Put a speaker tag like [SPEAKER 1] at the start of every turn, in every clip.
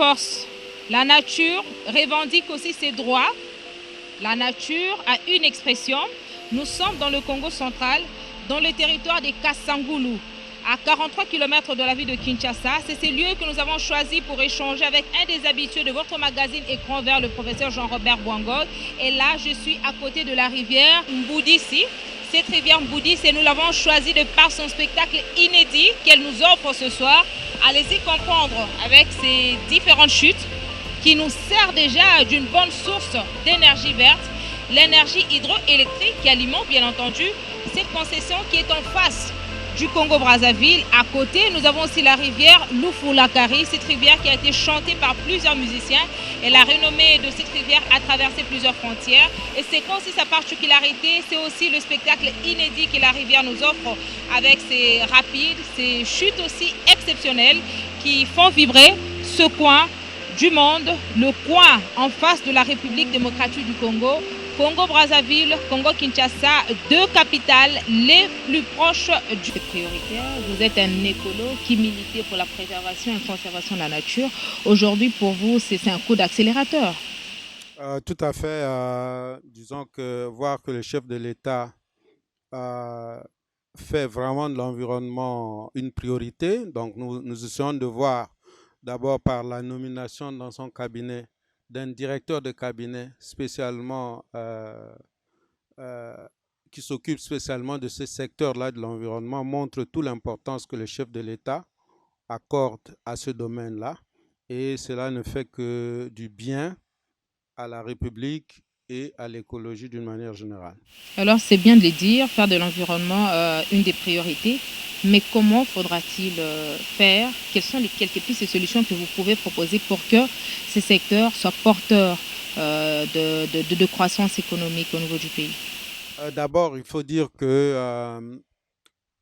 [SPEAKER 1] force. La nature revendique aussi ses droits. La nature a une expression. Nous sommes dans le Congo central, dans le territoire des Kassangoulou, à 43 km de la ville de Kinshasa. C'est ce lieu que nous avons choisi pour échanger avec un des habitués de votre magazine Écran Vert, le professeur Jean-Robert Bouangol. Et là, je suis à côté de la rivière Mboudissi. Cette rivière Mboudissi, et nous l'avons choisie de par son spectacle inédit qu'elle nous offre ce soir. Allez-y comprendre avec ces différentes chutes qui nous sert déjà d'une bonne source d'énergie verte, l'énergie hydroélectrique qui alimente bien entendu cette concession qui est en face du Congo-Brazzaville. À côté, nous avons aussi la rivière Loufou-Lakari, cette rivière qui a été chantée par plusieurs musiciens. Et la renommée de cette rivière a traversé plusieurs frontières. Et c'est quoi aussi sa particularité? C'est aussi le spectacle inédit que la rivière nous offre avec ses rapides, ses chutes aussi exceptionnelles qui font vibrer ce coin du monde, le coin en face de la République démocratique du Congo, Congo-Brazzaville, Congo-Kinshasa, deux capitales les plus proches du prioritaire. Vous êtes un écolo qui militait pour la préservation et la conservation de la nature. Aujourd'hui, pour vous, c'est un coup d'accélérateur.
[SPEAKER 2] Tout à fait. Disons que voir que le chef de l'État euh, fait vraiment de l'environnement une priorité. Donc, nous essayons de voir d'abord par la nomination dans son cabinet d'un directeur de cabinet spécialement euh, qui s'occupe spécialement de ce secteur-là de l'environnement, montre toute l'importance que le chef de l'État accorde à ce domaine-là. Et cela ne fait que du bien à la République et à l'écologie d'une manière générale.
[SPEAKER 1] Alors, c'est bien de le dire, faire de l'environnement une des priorités. Mais comment faudra-t-il faire? Quelles sont les quelques pistes et solutions que vous pouvez proposer pour que ces secteurs soient porteurs de croissance économique au niveau du pays?
[SPEAKER 2] D'abord, il faut dire que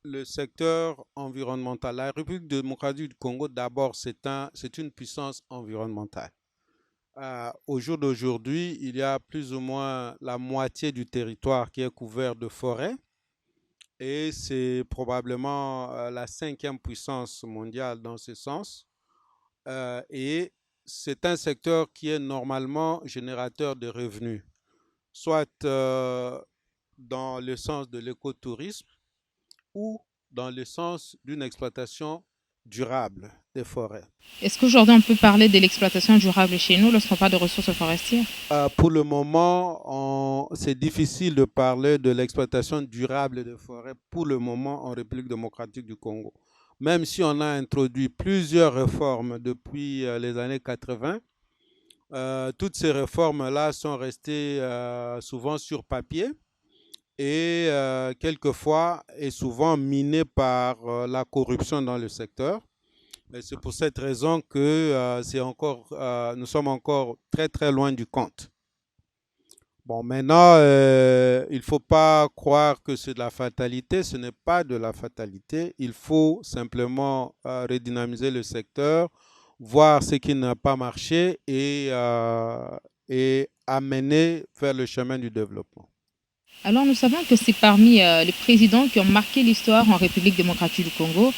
[SPEAKER 2] le secteur environnemental, la République démocratique du Congo, d'abord, c'est une puissance environnementale. Au jour d'aujourd'hui, il y a plus ou moins la moitié du territoire qui est couvert de forêts et c'est probablement la cinquième puissance mondiale dans ce sens. Et c'est un secteur qui est normalement générateur de revenus, soit dans le sens de l'écotourisme ou dans le sens d'une exploitation durable des forêts.
[SPEAKER 1] Est-ce qu'aujourd'hui on peut parler de l'exploitation durable chez nous lorsqu'on parle de ressources forestières?
[SPEAKER 2] Pour le moment, c'est difficile de parler de l'exploitation durable des forêts pour le moment en République démocratique du Congo. Même si on a introduit plusieurs réformes depuis les années 80, toutes ces réformes-là sont restées souvent sur papier et quelquefois et souvent minées par la corruption dans le secteur. Et c'est pour cette raison que nous sommes encore très très loin du compte. Bon, maintenant, il ne faut pas croire que c'est de la fatalité. Ce n'est pas de la fatalité. Il faut simplement redynamiser le secteur, voir ce qui n'a pas marché et amener vers le chemin du développement.
[SPEAKER 1] Alors nous savons que c'est parmi les présidents qui ont marqué l'histoire en République démocratique du Congo.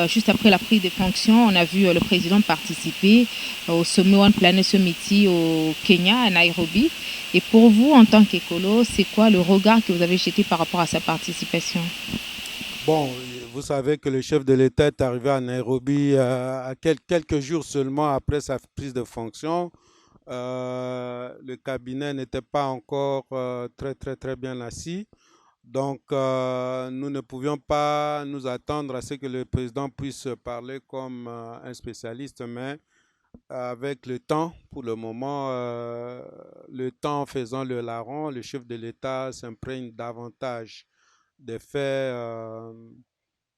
[SPEAKER 1] Juste après la prise des fonctions, on a vu le président participer au sommet One Planet Summit au Kenya, à Nairobi. Et pour vous, en tant qu'écolo, c'est quoi le regard que vous avez jeté par rapport à sa participation?
[SPEAKER 2] Bon, vous savez que le chef de l'État est arrivé à Nairobi à quelques jours seulement après sa prise de fonction. Le cabinet n'était pas encore très bien assis. Donc, nous ne pouvions pas nous attendre à ce que le président puisse parler comme un spécialiste, mais avec le temps, pour le moment, le temps faisant le larron, le chef de l'État s'imprègne davantage des faits,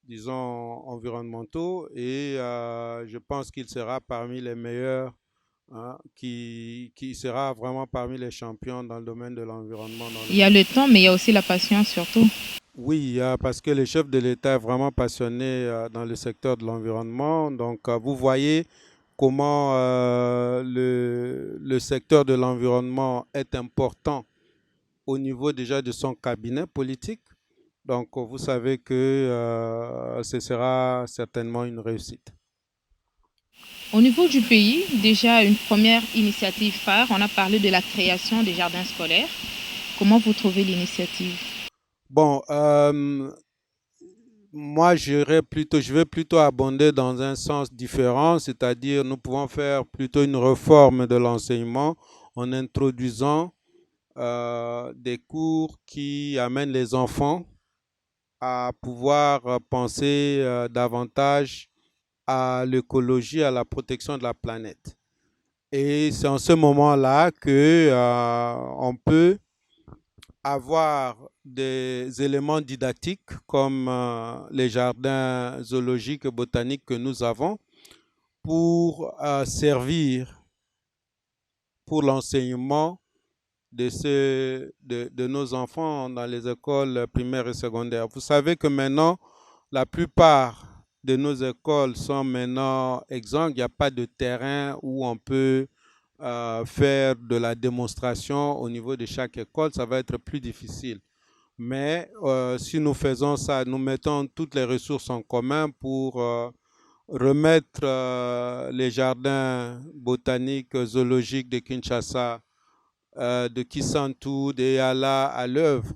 [SPEAKER 2] disons, environnementaux et je pense qu'il sera parmi les meilleurs, hein, qui sera vraiment parmi les champions dans le domaine de l'environnement dans le
[SPEAKER 1] Il y a
[SPEAKER 2] monde.
[SPEAKER 1] le temps, mais il y a aussi la patience surtout.
[SPEAKER 2] Oui, parce que le chef de l'État est vraiment passionné dans le secteur de l'environnement. Donc, vous voyez comment le secteur de l'environnement est important au niveau déjà de son cabinet politique. Donc, vous savez que ce sera certainement une réussite.
[SPEAKER 1] Au niveau du pays, déjà une première initiative phare, on a parlé de la création des jardins scolaires. Comment vous trouvez l'initiative?
[SPEAKER 2] Bon, moi, je vais plutôt abonder dans un sens différent, c'est-à-dire nous pouvons faire plutôt une réforme de l'enseignement en introduisant des cours qui amènent les enfants à pouvoir penser davantage à l'écologie, à la protection de la planète. Et c'est en ce moment-là que on peut avoir des éléments didactiques comme les jardins zoologiques et botaniques que nous avons pour servir pour l'enseignement de nos enfants dans les écoles primaires et secondaires. Vous savez que maintenant, la plupart de nos écoles sont maintenant exsangues. Il n'y a pas de terrain où on peut faire de la démonstration au niveau de chaque école. Ça va être plus difficile. Mais si nous faisons ça, nous mettons toutes les ressources en commun pour remettre les jardins botaniques, zoologiques de Kinshasa, de Kisantu, de Yala à l'œuvre.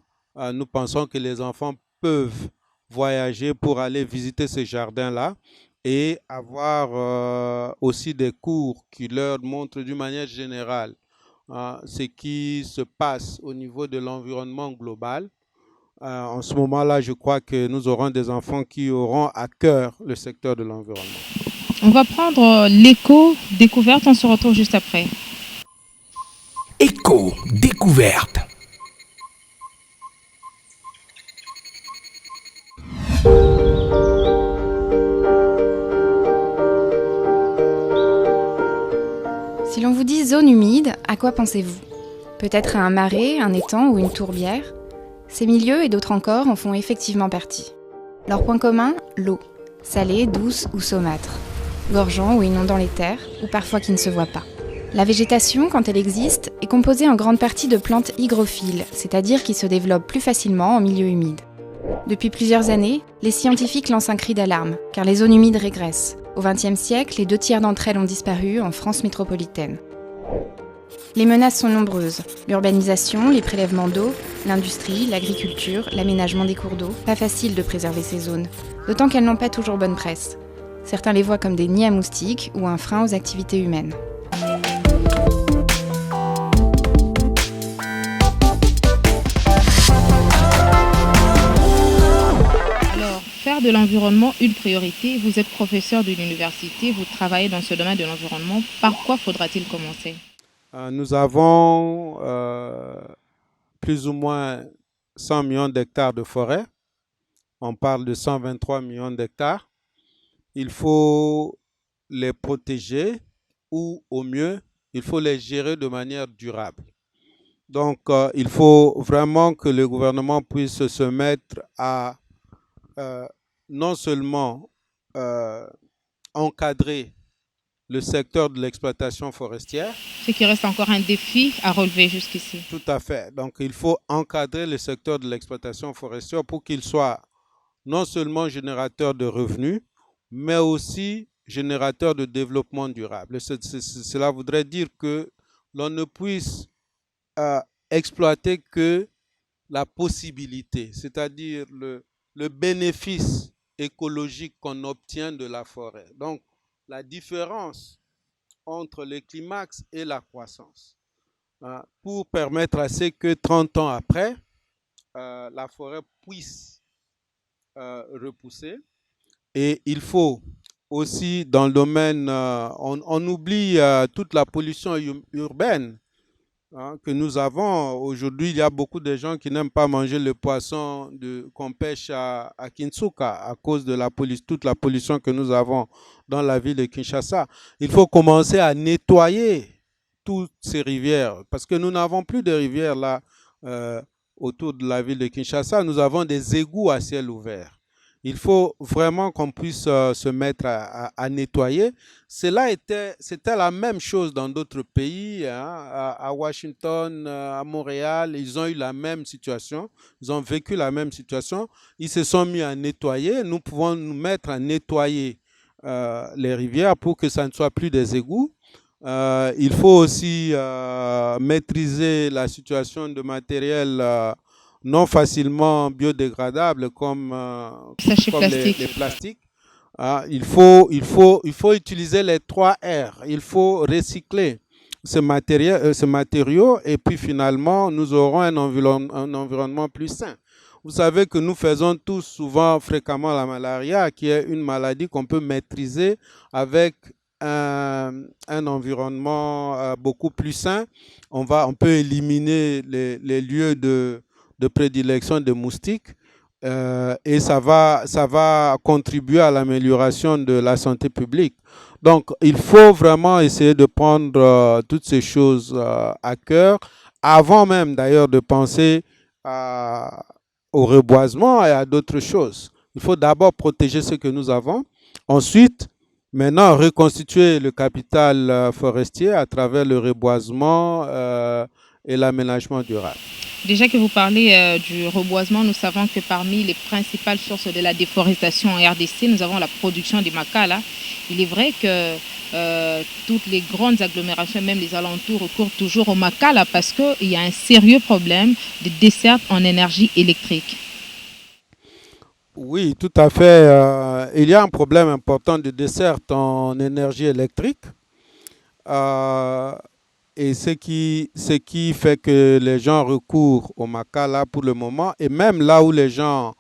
[SPEAKER 2] Nous pensons que les enfants peuvent voyager pour aller visiter ces jardins-là et avoir aussi des cours qui leur montrent d'une manière générale ce qui se passe au niveau de l'environnement global. En ce moment-là, je crois que nous aurons des enfants qui auront à cœur le secteur de l'environnement.
[SPEAKER 1] On va prendre l'éco-découverte, on se retrouve juste après.
[SPEAKER 3] Éco-découverte.
[SPEAKER 4] Si l'on vous dit zone humide, à quoi pensez-vous? Peut-être à un marais, un étang ou une tourbière? Ces milieux et d'autres encore en font effectivement partie. Leur point commun, l'eau, salée, douce ou saumâtre, gorgeant ou inondant les terres, ou parfois qui ne se voit pas. La végétation, quand elle existe, est composée en grande partie de plantes hygrophiles, c'est-à-dire qui se développent plus facilement en milieu humide. Depuis plusieurs années, les scientifiques lancent un cri d'alarme, car les zones humides régressent. Au XXe siècle, les 2/3 d'entre elles ont disparu en France métropolitaine. Les menaces sont nombreuses. L'urbanisation, les prélèvements d'eau, l'industrie, l'agriculture, l'aménagement des cours d'eau. Pas facile de préserver ces zones, d'autant qu'elles n'ont pas toujours bonne presse. Certains les voient comme des nids à moustiques ou un frein aux activités humaines.
[SPEAKER 1] Alors, faire de l'environnement une priorité, vous êtes professeur de l'université, vous travaillez dans ce domaine de l'environnement, par quoi faudra-t-il commencer?
[SPEAKER 2] Nous avons plus ou moins 100 millions d'hectares de forêt. On parle de 123 millions d'hectares. Il faut les protéger ou au mieux, il faut les gérer de manière durable. Donc, il faut vraiment que le gouvernement puisse se mettre à non seulement encadrer le secteur de l'exploitation forestière.
[SPEAKER 1] Ce qui reste encore un défi à relever jusqu'ici.
[SPEAKER 2] Tout à fait. Donc, il faut encadrer le secteur de l'exploitation forestière pour qu'il soit non seulement générateur de revenus, mais aussi générateur de développement durable. Cela voudrait dire que l'on ne puisse exploiter que la possibilité, c'est-à-dire le bénéfice écologique qu'on obtient de la forêt. Donc, la différence entre le climax et la croissance, pour permettre à ce que 30 ans après, la forêt puisse repousser. Et il faut aussi, dans le domaine, on oublie toute la pollution urbaine que nous avons. Aujourd'hui, il y a beaucoup de gens qui n'aiment pas manger le poisson qu'on pêche à Kinsuka à cause de toute la pollution que nous avons dans la ville de Kinshasa. Il faut commencer à nettoyer toutes ces rivières parce que nous n'avons plus de rivières là autour de la ville de Kinshasa. Nous avons des égouts à ciel ouvert. Il faut vraiment qu'on puisse se mettre à nettoyer. C'était la même chose dans d'autres pays, hein, à Washington, à Montréal. Ils ont eu la même situation. Ils ont vécu la même situation. Ils se sont mis à nettoyer. Nous pouvons nous mettre à nettoyer les rivières pour que ça ne soit plus des égouts. Il faut aussi maîtriser la situation de matériel non facilement biodégradables
[SPEAKER 1] Sachet
[SPEAKER 2] comme
[SPEAKER 1] plastique.
[SPEAKER 2] les plastiques. Il faut utiliser les 3 R. Il faut recycler ce matériau et puis finalement, nous aurons un environnement plus sain. Vous savez que nous faisons tous souvent, fréquemment la malaria, qui est une maladie qu'on peut maîtriser avec un environnement beaucoup plus sain. On peut éliminer les lieux de prédilection des moustiques et ça va contribuer à l'amélioration de la santé publique. Donc, il faut vraiment essayer de prendre toutes ces choses à cœur, avant même d'ailleurs de penser au reboisement et à d'autres choses. Il faut d'abord protéger ce que nous avons. Ensuite, maintenant, reconstituer le capital forestier à travers le reboisement et l'aménagement durable.
[SPEAKER 1] Déjà que vous parlez du reboisement, nous savons que parmi les principales sources de la déforestation en RDC, nous avons la production du makala. Il est vrai que toutes les grandes agglomérations, même les alentours, recourent toujours au makala parce qu'il y a un sérieux problème de desserte en énergie électrique.
[SPEAKER 2] Oui, tout à fait. Il y a un problème important de desserte en énergie électrique. Et ce qui fait que les gens recourent au makala pour le moment, et même là où les gens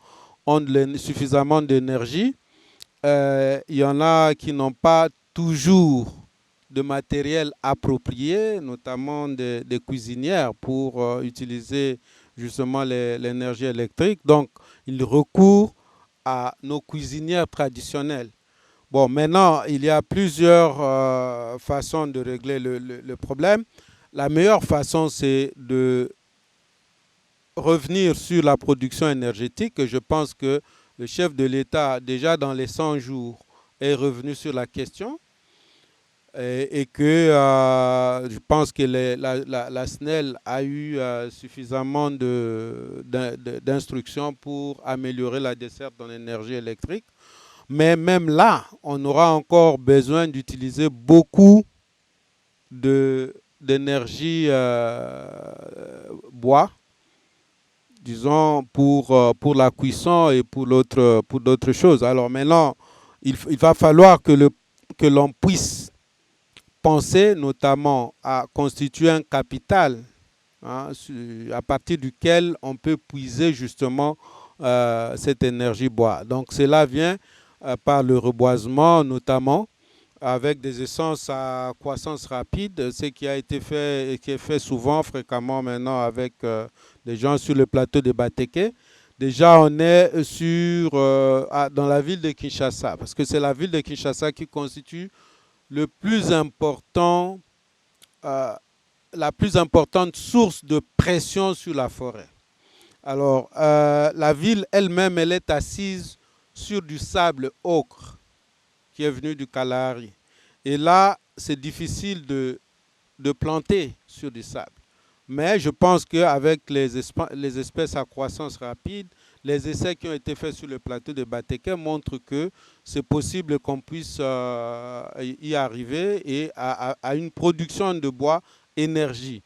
[SPEAKER 2] ont suffisamment d'énergie, il y en a qui n'ont pas toujours de matériel approprié, notamment des cuisinières pour utiliser justement l'énergie électrique. Donc, ils recourent à nos cuisinières traditionnelles. Bon, maintenant, il y a plusieurs façons de régler le problème. La meilleure façon, c'est de revenir sur la production énergétique. Je pense que le chef de l'État, déjà dans les 100 jours, est revenu sur la question et que je pense que la SNEL a eu suffisamment d'instructions pour améliorer la desserte en énergie électrique. Mais même là, on aura encore besoin d'utiliser beaucoup d'énergie bois, disons, pour la cuisson et pour d'autres choses. Alors maintenant, il va falloir que l'on puisse penser notamment à constituer un capital à partir duquel on peut puiser justement cette énergie bois. Donc cela vient par le reboisement notamment, avec des essences à croissance rapide, ce qui a été fait et qui est fait souvent, fréquemment maintenant avec des gens sur le plateau de Batéké. Déjà, on est dans la ville de Kinshasa, parce que c'est la ville de Kinshasa qui constitue la plus importante source de pression sur la forêt. Alors, la ville elle-même, elle est assise sur du sable ocre qui est venu du Kalahari. Et là, c'est difficile de planter sur du sable. Mais je pense qu'avec les espèces à croissance rapide, les essais qui ont été faits sur le plateau de Batéké montrent que c'est possible qu'on puisse y arriver et à une production de bois énergie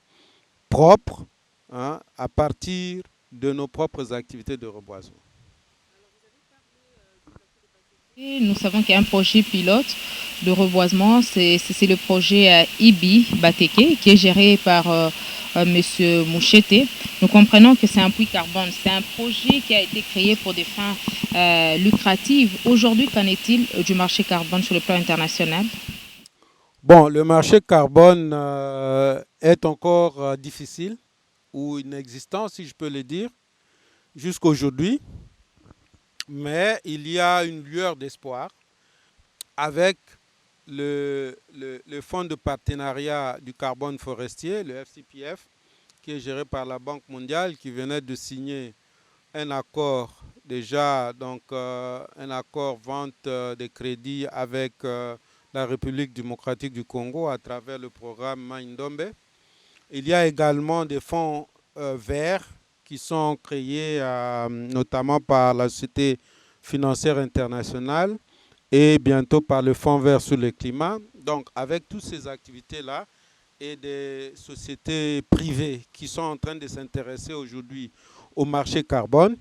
[SPEAKER 2] propre à partir de nos propres activités de reboisement.
[SPEAKER 1] Nous savons qu'il y a un projet pilote de reboisement, c'est le projet IBI Batéké qui est géré par M. Moucheté. Nous comprenons que c'est un puits carbone, c'est un projet qui a été créé pour des fins lucratives. Aujourd'hui, qu'en est-il du marché carbone sur le plan international?
[SPEAKER 2] Bon, le marché carbone est encore difficile ou inexistant, si je peux le dire, jusqu'aujourd'hui. Mais il y a une lueur d'espoir avec le fonds de partenariat du carbone forestier, le FCPF, qui est géré par la Banque mondiale, qui venait de signer un accord déjà, donc un accord vente de crédits avec la République démocratique du Congo à travers le programme Maindombe. Il y a également des fonds verts qui sont créés notamment par la Société financière internationale et bientôt par le Fonds vert sur le climat. Donc, avec toutes ces activités-là et des sociétés privées qui sont en train de s'intéresser aujourd'hui au marché carbone,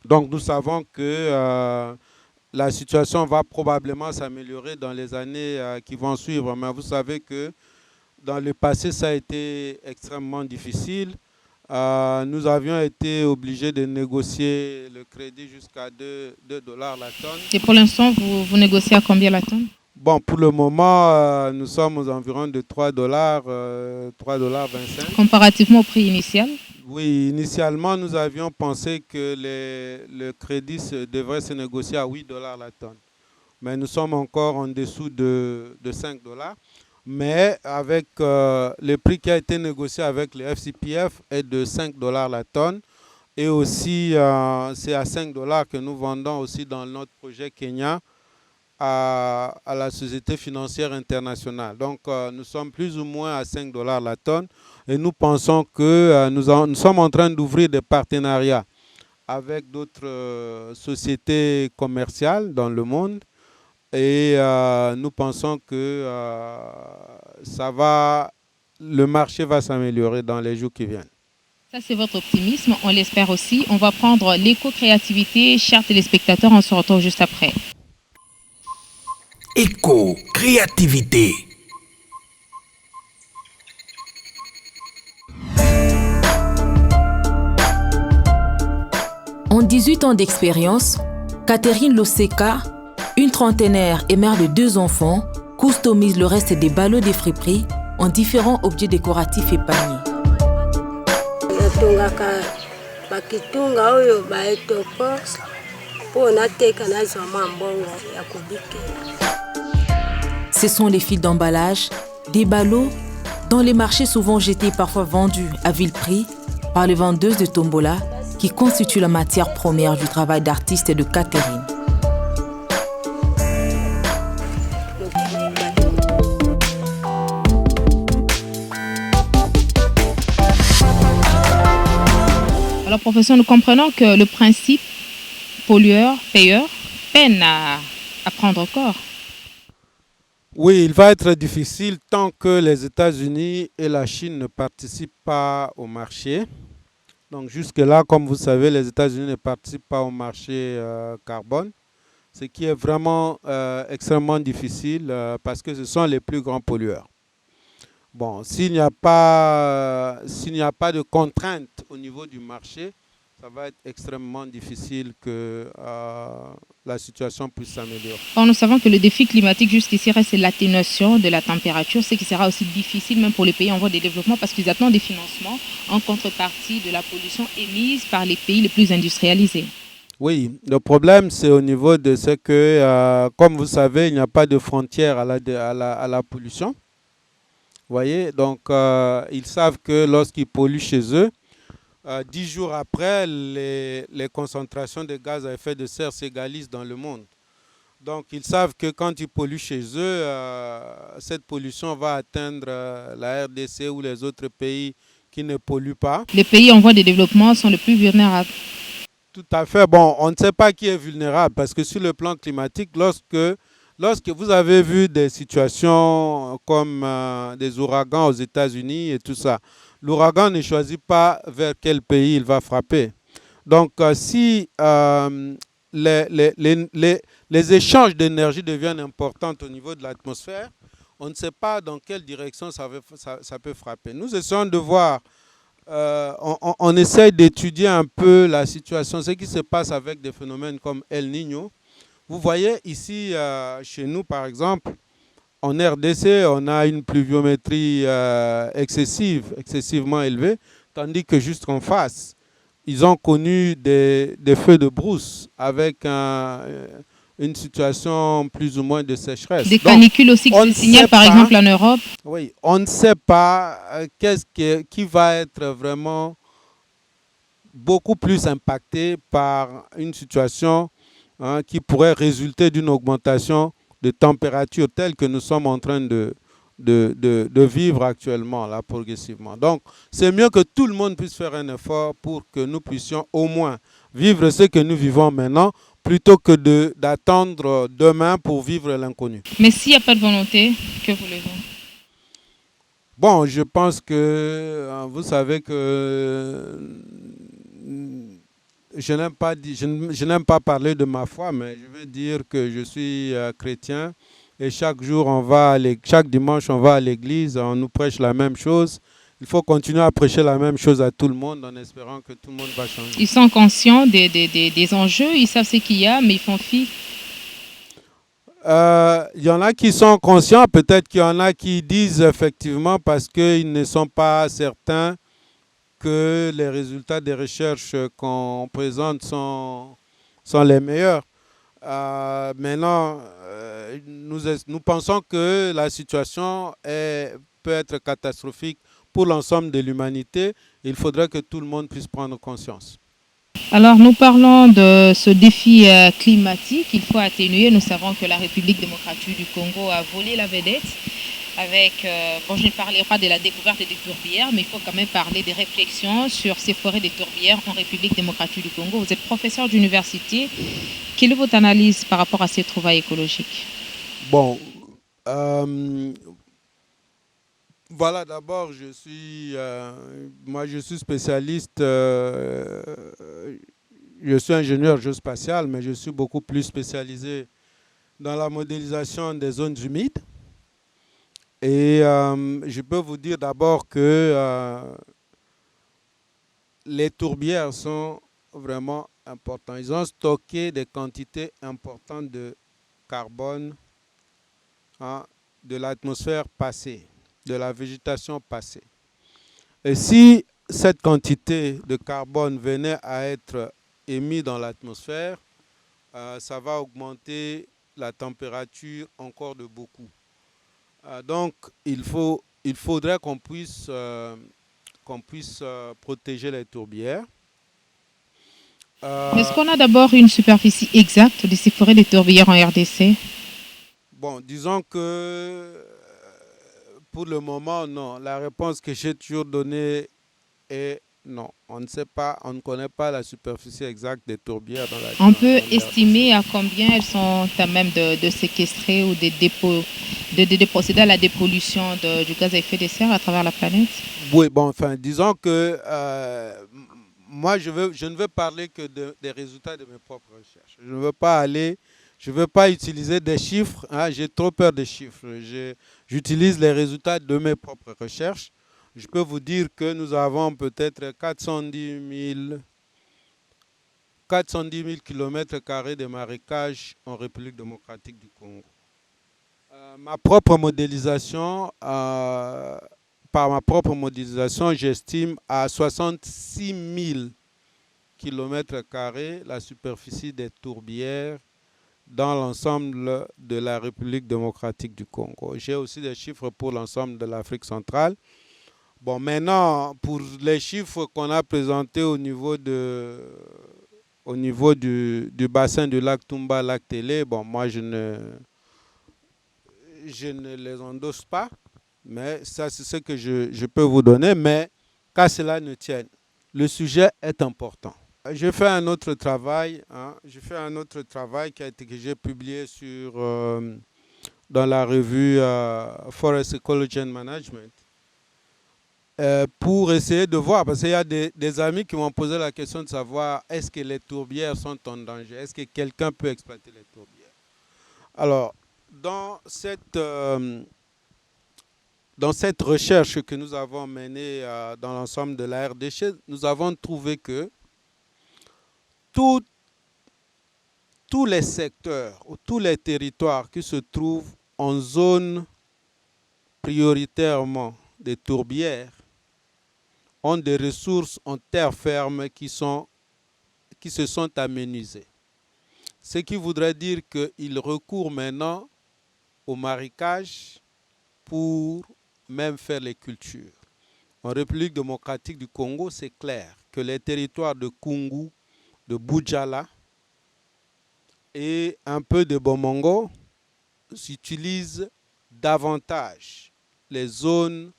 [SPEAKER 2] donc nous savons que la situation va probablement s'améliorer dans les années qui vont suivre. Mais vous savez que dans le passé, ça a été extrêmement difficile. Nous avions été obligés de négocier le crédit jusqu'à 2 dollars la tonne.
[SPEAKER 1] Et pour l'instant, vous négociez à combien la tonne?
[SPEAKER 2] Bon, pour le moment, nous sommes aux environs de 3 dollars, 3,25 $.
[SPEAKER 1] Comparativement au prix initial?
[SPEAKER 2] Oui, initialement, nous avions pensé que le crédit devrait se négocier à 8 dollars la tonne. Mais nous sommes encore en dessous de 5 dollars. Mais avec le prix qui a été négocié avec le FCPF est de 5 dollars la tonne. Et aussi, c'est à 5 dollars que nous vendons aussi dans notre projet Kenya à la Société financière internationale. Donc, nous sommes plus ou moins à 5 dollars la tonne. Et nous pensons que nous sommes en train d'ouvrir des partenariats avec d'autres sociétés commerciales dans le monde. Et nous pensons que le marché va s'améliorer dans les jours qui viennent.
[SPEAKER 1] Ça, c'est votre optimisme. On l'espère aussi. On va prendre l'éco-créativité. Chers téléspectateurs, on se retrouve juste après.
[SPEAKER 3] Éco-créativité.
[SPEAKER 5] En 18 ans d'expérience, Catherine Loseka, une trentenaire et mère de 2 enfants, customise le reste des ballots des friperies en différents objets décoratifs et paniers. Ce sont les fils d'emballage, des ballots dont les marchés souvent jetés et parfois vendus à vil prix par les vendeuses de tombola qui constituent la matière première du travail d'artiste de Catherine.
[SPEAKER 1] Alors, professeur, nous comprenons que le principe pollueur-payeur peine à prendre corps.
[SPEAKER 2] Oui, il va être difficile tant que les États-Unis et la Chine ne participent pas au marché. Donc jusque-là, comme vous savez, les États-Unis ne participent pas au marché carbone, ce qui est vraiment extrêmement difficile parce que ce sont les plus grands pollueurs. Bon, s'il n'y a pas de contraintes au niveau du marché, ça va être extrêmement difficile que la situation puisse s'améliorer.
[SPEAKER 1] Or, nous savons que le défi climatique jusqu'ici reste l'atténuation de la température, ce qui sera aussi difficile même pour les pays en voie de développement parce qu'ils attendent des financements en contrepartie de la pollution émise par les pays les plus industrialisés.
[SPEAKER 2] Oui, le problème c'est au niveau de ce que, comme vous savez, il n'y a pas de frontière à la pollution. Vous voyez, donc ils savent que lorsqu'ils polluent chez eux, 10 jours après, les concentrations de gaz à effet de serre s'égalisent dans le monde. Donc, ils savent que quand ils polluent chez eux, cette pollution va atteindre la RDC ou les autres pays qui ne polluent pas.
[SPEAKER 1] Les pays en voie de développement sont les plus vulnérables.
[SPEAKER 2] Tout à fait. Bon, on ne sait pas qui est vulnérable parce que sur le plan climatique, lorsque vous avez vu des situations comme des ouragans aux États-Unis et tout ça, l'ouragan ne choisit pas vers quel pays il va frapper. Donc, si les échanges d'énergie deviennent importants au niveau de l'atmosphère, on ne sait pas dans quelle direction ça peut frapper. Nous essayons de voir, on essaie d'étudier un peu la situation, ce qui se passe avec des phénomènes comme El Niño. Vous voyez ici, chez nous par exemple, en RDC, on a une pluviométrie excessivement élevée, tandis que juste en face, ils ont connu des feux de brousse avec une situation plus ou moins de sécheresse.
[SPEAKER 1] Des canicules aussi qui se signalent par exemple en Europe.
[SPEAKER 2] Oui, on ne sait pas qui va être vraiment beaucoup plus impacté par une situation qui pourrait résulter d'une augmentation de température telle que nous sommes en train de vivre actuellement, là, progressivement. Donc, c'est mieux que tout le monde puisse faire un effort pour que nous puissions au moins vivre ce que nous vivons maintenant plutôt que d'attendre demain pour vivre l'inconnu.
[SPEAKER 1] Mais s'il n'y a pas de volonté, que voulez-vous?
[SPEAKER 2] Bon, je pense que vous savez que je n'aime pas parler de ma foi, mais je veux dire que je suis chrétien et chaque jour chaque dimanche on va à l'église, on nous prêche la même chose. Il faut continuer à prêcher la même chose à tout le monde en espérant que tout le monde va changer.
[SPEAKER 1] Ils sont conscients des enjeux, ils savent ce qu'il y a, mais ils font fi.
[SPEAKER 2] Il y en a qui sont conscients, peut-être qu'il y en a qui disent effectivement parce qu'ils ne sont pas certains que les résultats des recherches qu'on présente sont les meilleurs. Maintenant, nous pensons que la situation peut être catastrophique pour l'ensemble de l'humanité. Il faudrait que tout le monde puisse prendre conscience.
[SPEAKER 1] Alors, nous parlons de ce défi climatique. Il faut atténuer. Nous savons que la République démocratique du Congo a volé la vedette avec, bon, je ne parlerai pas de la découverte des tourbières, mais il faut quand même parler des réflexions sur ces forêts de tourbières en République démocratique du Congo. Vous êtes professeur d'université. Quelle est votre analyse par rapport à ces trouvailles écologiques?
[SPEAKER 2] Bon, voilà, d'abord, moi je suis spécialiste, je suis ingénieur géospatial, mais je suis beaucoup plus spécialisé dans la modélisation des zones humides. Et je peux vous dire d'abord que les tourbières sont vraiment importantes. Ils ont stocké des quantités importantes de carbone, hein, de l'atmosphère passée, de la végétation passée. Et si cette quantité de carbone venait à être émise dans l'atmosphère, ça va augmenter la température encore de beaucoup. Donc, il faudrait qu'on puisse protéger les tourbières.
[SPEAKER 1] Est-ce qu'on a d'abord une superficie exacte de ces forêts de tourbières en RDC?
[SPEAKER 2] Bon, disons que pour le moment, non. La réponse que j'ai toujours donnée est non. On ne sait pas, on ne connaît pas la superficie exacte des tourbières dans la
[SPEAKER 1] On peut
[SPEAKER 2] dans
[SPEAKER 1] estimer à combien elles sont à même de séquestrer ou de procéder à la dépollution du gaz à effet de serre à travers la planète?
[SPEAKER 2] Oui, bon, enfin, disons que moi, je ne veux parler que des résultats de mes propres recherches. Je ne veux pas utiliser des chiffres, hein, j'ai trop peur des chiffres. J'utilise les résultats de mes propres recherches. Je peux vous dire que nous avons peut-être 410 000 km² de marécages en République démocratique du Congo. Ma propre modélisation, par ma propre modélisation, j'estime à 66 000 km² la superficie des tourbières dans l'ensemble de la République démocratique du Congo. J'ai aussi des chiffres pour l'ensemble de l'Afrique centrale. Bon, maintenant, pour les chiffres qu'on a présentés au niveau du bassin du lac Tumba, lac Télé, bon, moi, je ne les endosse pas, mais ça, c'est ce que je peux vous donner. Mais qu'à cela ne tienne, le sujet est important. J'ai fait un autre travail, que j'ai publié dans la revue Forest Ecology and Management, pour essayer de voir, parce qu'il y a des amis qui m'ont posé la question de savoir est-ce que les tourbières sont en danger, est-ce que quelqu'un peut exploiter les tourbières. Alors, dans cette recherche que nous avons menée dans l'ensemble de la RDC, nous avons trouvé que tous les secteurs ou tous les territoires qui se trouvent en zone prioritairement des tourbières ont des ressources en terre ferme qui se sont amenuisées. Ce qui voudrait dire qu'ils recourent maintenant au marécage pour même faire les cultures. En République démocratique du Congo, c'est clair que les territoires de Kungu, de Boudjala et un peu de Bomongo utilisent davantage les zones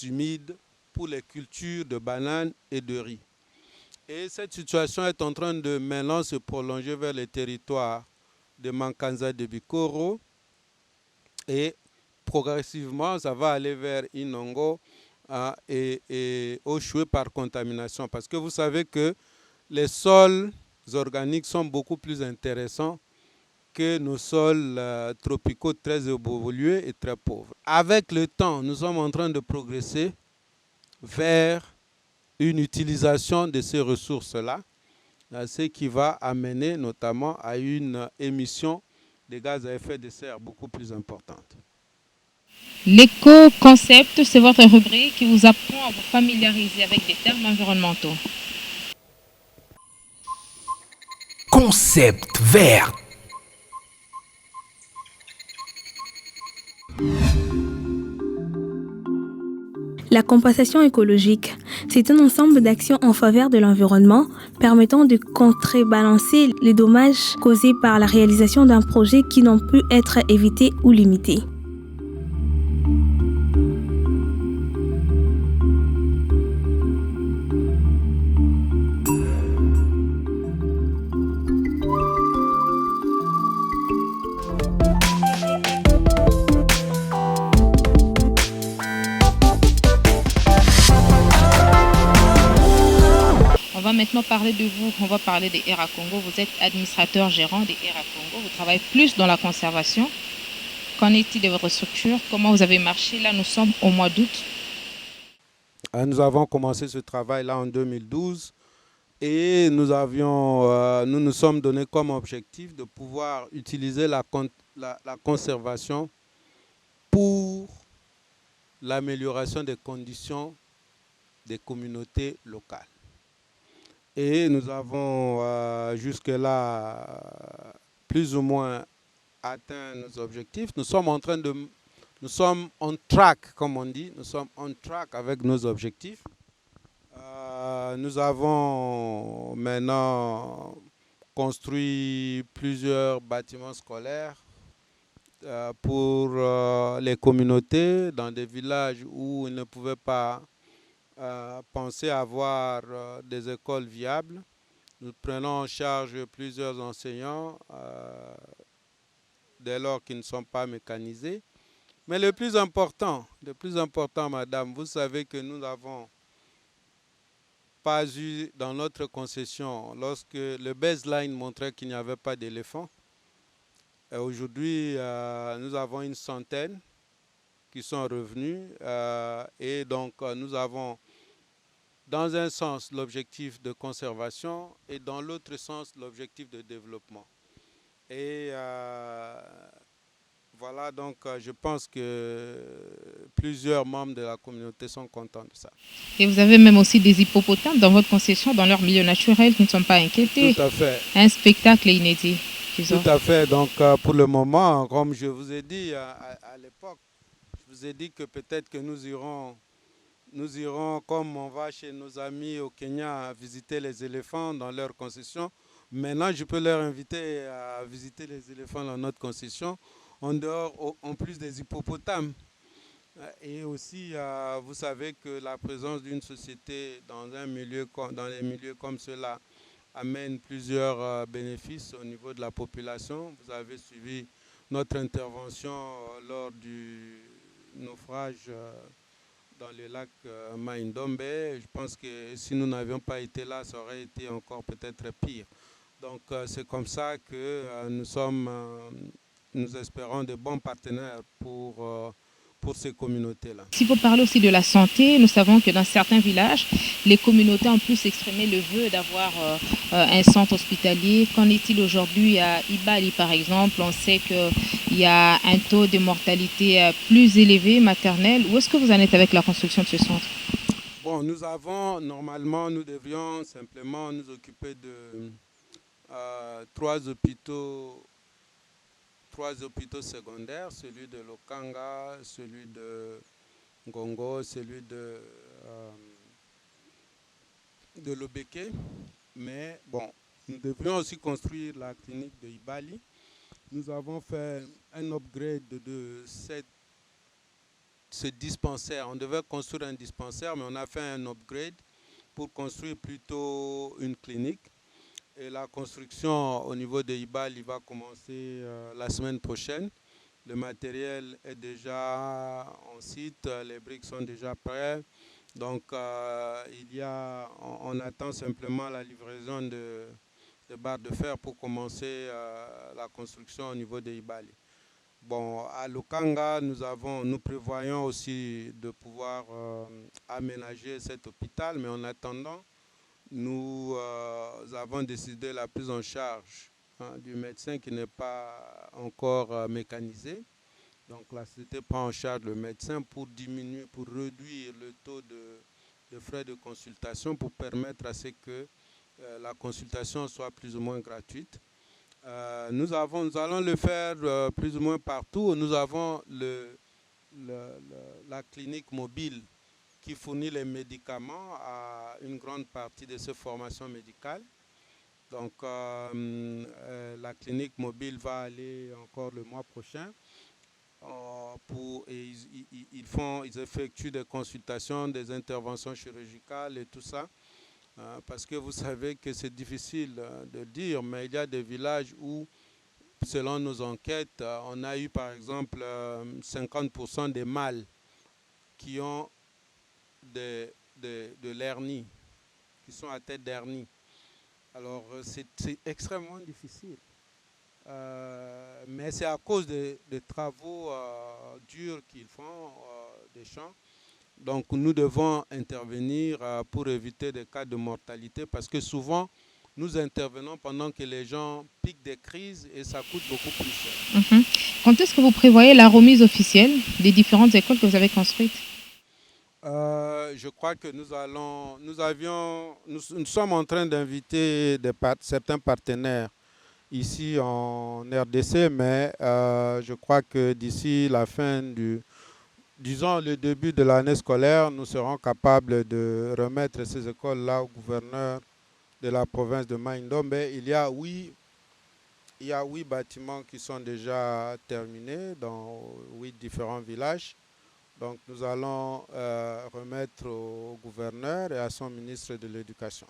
[SPEAKER 2] humides pour les cultures de bananes et de riz. Et cette situation est en train de maintenant se prolonger vers les territoires de Mankanza de Bikoro. Et progressivement, ça va aller vers Inongo et Oshwe par contamination. Parce que vous savez que les sols organiques sont beaucoup plus intéressants que nos sols tropicaux très évolués et très pauvres. Avec le temps, nous sommes en train de progresser vers une utilisation de ces ressources-là, ce qui va amener notamment à une émission de gaz à effet de serre beaucoup plus importante.
[SPEAKER 1] L'éco-concept, c'est votre rubrique qui vous apprend à vous familiariser avec des termes environnementaux.
[SPEAKER 3] Concept vert.
[SPEAKER 6] La compensation écologique, c'est un ensemble d'actions en faveur de l'environnement permettant de contrebalancer les dommages causés par la réalisation d'un projet qui n'ont pu être évités ou limités.
[SPEAKER 1] On va maintenant parler de vous, on va parler des ERA Congo. Vous êtes administrateur gérant des ERA Congo, vous travaillez plus dans la conservation. Qu'en est-il de votre structure? Comment vous avez marché? Là, nous sommes au mois d'août.
[SPEAKER 2] Nous avons commencé ce travail-là en 2012 et nous nous sommes donné comme objectif de pouvoir utiliser la conservation pour l'amélioration des conditions des communautés locales. Et nous avons jusque-là plus ou moins atteint nos objectifs. Nous sommes on track, comme on dit. Nous sommes on track avec nos objectifs. Nous avons maintenant construit plusieurs bâtiments scolaires pour les communautés dans des villages où ils ne pouvaient pas penser à avoir des écoles viables. Nous prenons en charge plusieurs enseignants dès lors qu'ils ne sont pas mécanisés. Mais le plus important, madame, vous savez que nous n'avons pas eu dans notre concession, lorsque le baseline montrait qu'il n'y avait pas d'éléphants. Aujourd'hui, nous avons une centaine qui sont revenus et donc nous avons dans un sens l'objectif de conservation et dans l'autre sens l'objectif de développement. Et voilà, donc je pense que plusieurs membres de la communauté sont contents de ça.
[SPEAKER 1] Et vous avez même aussi des hippopotames dans votre concession, dans leur milieu naturel, qui ne sont pas inquiétés.
[SPEAKER 2] Tout à fait.
[SPEAKER 1] Un spectacle inédit.
[SPEAKER 2] Tout à fait. Donc pour le moment, comme je vous ai dit à l'époque, je vous ai dit que peut-être que nous irons comme on va chez nos amis au Kenya visiter les éléphants dans leur concession. Maintenant, je peux leur inviter à visiter les éléphants dans notre concession, en plus des hippopotames. Et aussi, vous savez que la présence d'une société dans les milieux comme cela amène plusieurs bénéfices au niveau de la population. Vous avez suivi notre intervention lors du naufrage dans le lac Maïndombe. Je pense que si nous n'avions pas été là, ça aurait été encore peut-être pire. Donc c'est comme ça que nous espérons de bons partenaires pour ces communautés-là.
[SPEAKER 1] Si vous parlez aussi de la santé, nous savons que dans certains villages, les communautés ont plus exprimé le vœu d'avoir un centre hospitalier. Qu'en est-il aujourd'hui à Ibali, par exemple? On sait qu'il y a un taux de mortalité plus élevé maternelle. Où est-ce que vous en êtes avec la construction de ce centre?
[SPEAKER 2] Bon, nous devrions simplement nous occuper de trois hôpitaux secondaires, celui de Lokanga, celui de Ngongo, celui de Lobeke. Mais bon, nous devrions aussi construire la clinique de Ibali. Nous avons fait un upgrade de ce dispensaire. On devait construire un dispensaire, mais on a fait un upgrade pour construire plutôt une clinique. Et la construction au niveau de Ibali va commencer la semaine prochaine. Le matériel est déjà en site, les briques sont déjà prêtes. Donc, on attend simplement la livraison de barres de fer pour commencer la construction au niveau de Ibali. Bon, à Lukanga, nous prévoyons aussi de pouvoir aménager cet hôpital, mais en attendant, nous avons décidé la prise en charge du médecin qui n'est pas encore mécanisé. Donc la société prend en charge le médecin pour réduire le taux de frais de consultation pour permettre à ce que la consultation soit plus ou moins gratuite. Nous allons le faire plus ou moins partout. Nous avons la clinique mobile qui fournit les médicaments à une grande partie de ces formations médicales. Donc, la clinique mobile va aller encore le mois prochain. Ils effectuent des consultations, des interventions chirurgicales et tout ça. Parce que vous savez que c'est difficile de dire, mais il y a des villages où, selon nos enquêtes, on a eu par exemple 50% des mâles qui ont de l'hernie, qui sont à tête d'hernie. Alors c'est extrêmement difficile. Mais c'est à cause des travaux durs qu'ils font, des champs. Donc nous devons intervenir pour éviter des cas de mortalité parce que souvent nous intervenons pendant que les gens piquent des crises et ça coûte beaucoup plus cher.
[SPEAKER 1] Quand est-ce que vous prévoyez la remise officielle des différentes écoles que vous avez construites?
[SPEAKER 2] Je crois que nous sommes en train d'inviter certains partenaires ici en RDC, mais je crois que d'ici la fin disons le début de l'année scolaire, nous serons capables de remettre ces écoles-là au gouverneur de la province de Mai-Ndombe. Il y a 8 bâtiments qui sont déjà terminés dans 8 différents villages. Donc nous allons remettre au gouverneur et à son ministre de l'Éducation.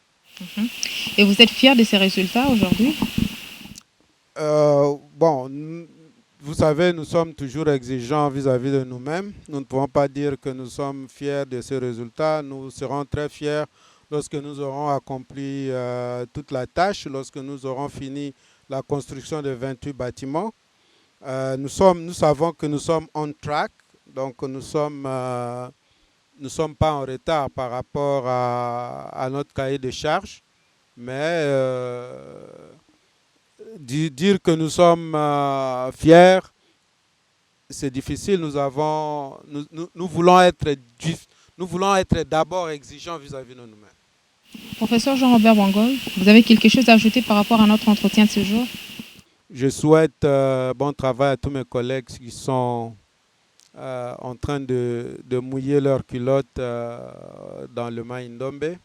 [SPEAKER 1] Et vous êtes fiers de ces résultats aujourd'hui?
[SPEAKER 2] Vous savez, nous sommes toujours exigeants vis-à-vis de nous-mêmes. Nous ne pouvons pas dire que nous sommes fiers de ces résultats. Nous serons très fiers lorsque nous aurons accompli toute la tâche, lorsque nous aurons fini la construction de 28 bâtiments. Nous savons que nous sommes on track, donc nous ne sommes pas en retard par rapport à notre cahier de charges, mais dire que nous sommes fiers, c'est difficile. Nous voulons être d'abord exigeants vis-à-vis de nous-mêmes.
[SPEAKER 1] Professeur Jean-Robert Wangol, vous avez quelque chose à ajouter par rapport à notre entretien de ce jour?
[SPEAKER 2] Je souhaite bon travail à tous mes collègues qui sont en train de mouiller leurs culottes dans le Mai-Ndombe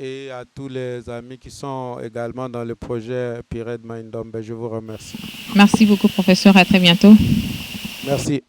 [SPEAKER 2] et à tous les amis qui sont également dans le projet PIRED Mai-Ndombe. Je vous remercie.
[SPEAKER 1] Merci beaucoup, professeur. À très bientôt.
[SPEAKER 2] Merci.